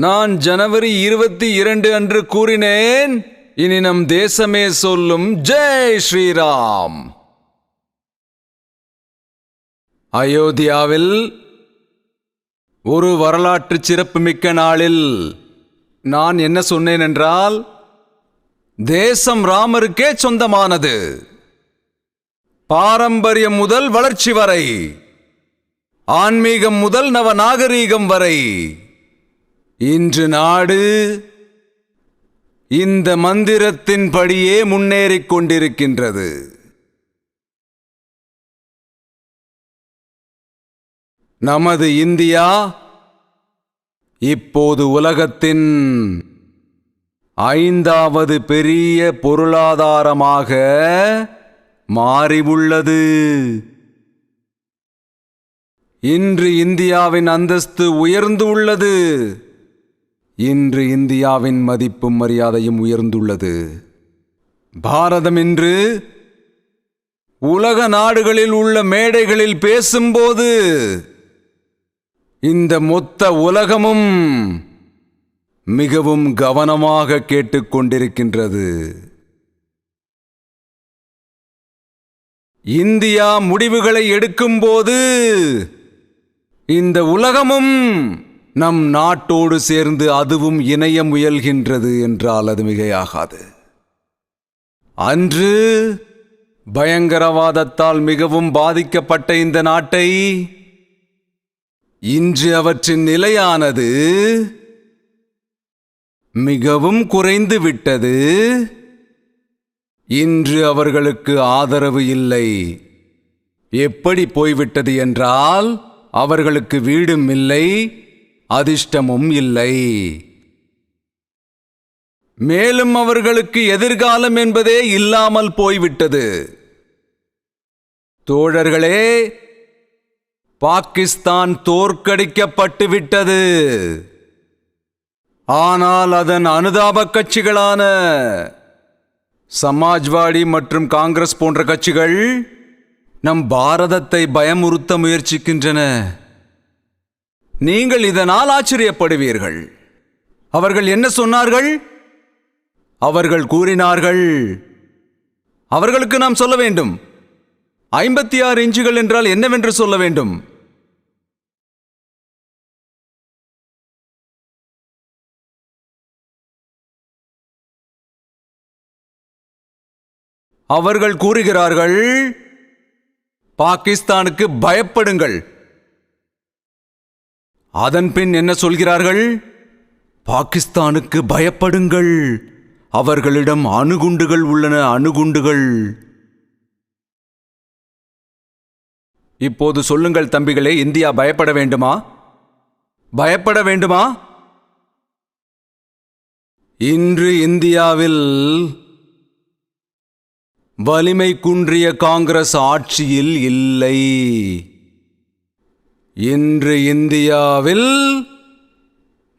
நான் ஜனவரி 22 அன்று கூறினேன், இனி நம் தேசமே சொல்லும் ஜெய் ஸ்ரீராம். அயோத்தியாவில் ஒரு வரலாற்று சிறப்புமிக்க நாளில் நான் என்ன சொன்னேன் என்றால், தேசம் ராமருக்கே சொந்தமானது. பாரம்பரியம் முதல் வளர்ச்சி வரை, ஆன்மீகம் முதல் நவநாகரீகம் வரை, இன்று நாடு இந்த மந்திரத்தின்படியே முன்னேறிக் கொண்டிருக்கின்றது. நமது இந்தியா இப்போது உலகத்தின் 5வது பெரிய பொருளாதாரமாக மாறியுள்ளது. இன்று இந்தியாவின் அந்தஸ்து உயர்ந்து உள்ளது. இன்று இந்தியாவின் மதிப்பும் மரியாதையும் உயர்ந்துள்ளது. பாரதம் இன்று உலக நாடுகளில் உள்ள மேடைகளில் பேசும்போது இந்த மொத்த உலகமும் மிகவும் கவனமாக கேட்டுக்கொண்டிருக்கின்றது. இந்தியா முடிவுகளை எடுக்கும்போது இந்த உலகமும் நம் நாட்டோடு சேர்ந்து அதுவும் இணைய முயல்கின்றது என்றால் அது மிகையாகாது. அன்று பயங்கரவாதத்தால் மிகவும் பாதிக்கப்பட்ட இந்த நாட்டை இன்று அவற்றின் நிலையானது மிகவும் குறைந்து விட்டது. இன்று அவர்களுக்கு ஆதரவு இல்லை. எப்படி போய்விட்டது என்றால், அவர்களுக்கு வீடும் இல்லை, அதிர்ஷ்டமும் இல்லை. மேலும் அவர்களுக்கு எதிர்காலம் என்பதே இல்லாமல் போய்விட்டது. தோழர்களே, பாகிஸ்தான் தோற்கடிக்கப்பட்டு விட்டது. ஆனால் அதன் அனுதாப கட்சிகளான சமாஜ்வாடி மற்றும் காங்கிரஸ் போன்ற கட்சிகள் நம் பாரதத்தை பயமுறுத்த முயற்சிக்கின்றன. நீங்கள் இதனால் ஆச்சரியப்படுவீர்கள். அவர்கள் என்ன சொன்னார்கள்? அவர்கள் கூறினார்கள், அவர்களுக்கு நாம் சொல்ல வேண்டும், 56 இன்ச்சுகள் என்றால் என்னவென்று சொல்ல வேண்டும். அவர்கள் கூறுகிறார்கள், பாகிஸ்தானுக்கு பயப்படுங்கள். அதன் பின் என்ன சொல்கிறார்கள்? பாகிஸ்தானுக்கு பயப்படுங்கள், அவர்களிடம் அணுகுண்டுகள் உள்ளன, அணுகுண்டுகள். இப்போது சொல்லுங்கள் தம்பிகளே, இந்தியா பயப்பட வேண்டுமா? பயப்பட வேண்டுமா? இன்று இந்தியாவில் வலிமை குன்றிய காங்கிரஸ் ஆட்சியில் இல்லை. இன்று இந்தியாவில்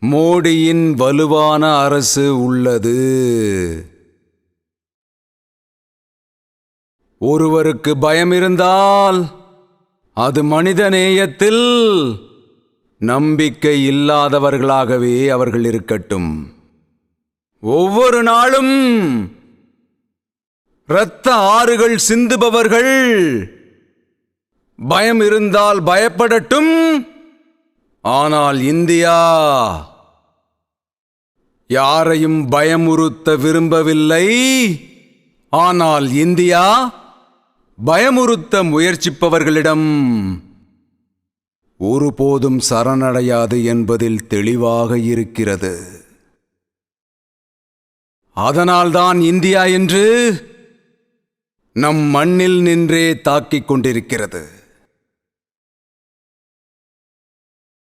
மோடியின் வலுவான அரசு உள்ளது. ஒருவருக்கு பயம் இருந்தால் அது மனித நேயத்தில் நம்பிக்கை இல்லாதவர்களாகவே அவர்கள் இருக்கட்டும். ஒவ்வொரு நாளும் இரத்த ஆறுகள் சிந்துபவர்கள் பயம் இருந்தால் பயப்படட்டும். ஆனால் இந்தியா யாரையும் பயமுறுத்த விரும்பவில்லை. ஆனால் இந்தியா பயமுறுத்த முயற்சிப்பவர்களிடம் ஒருபோதும் சரணடையாது என்பதில் தெளிவாக இருக்கிறது. அதனால்தான் இந்தியா என்று நம் மண்ணில் நின்றே தாக்கிக் கொண்டிருக்கிறது.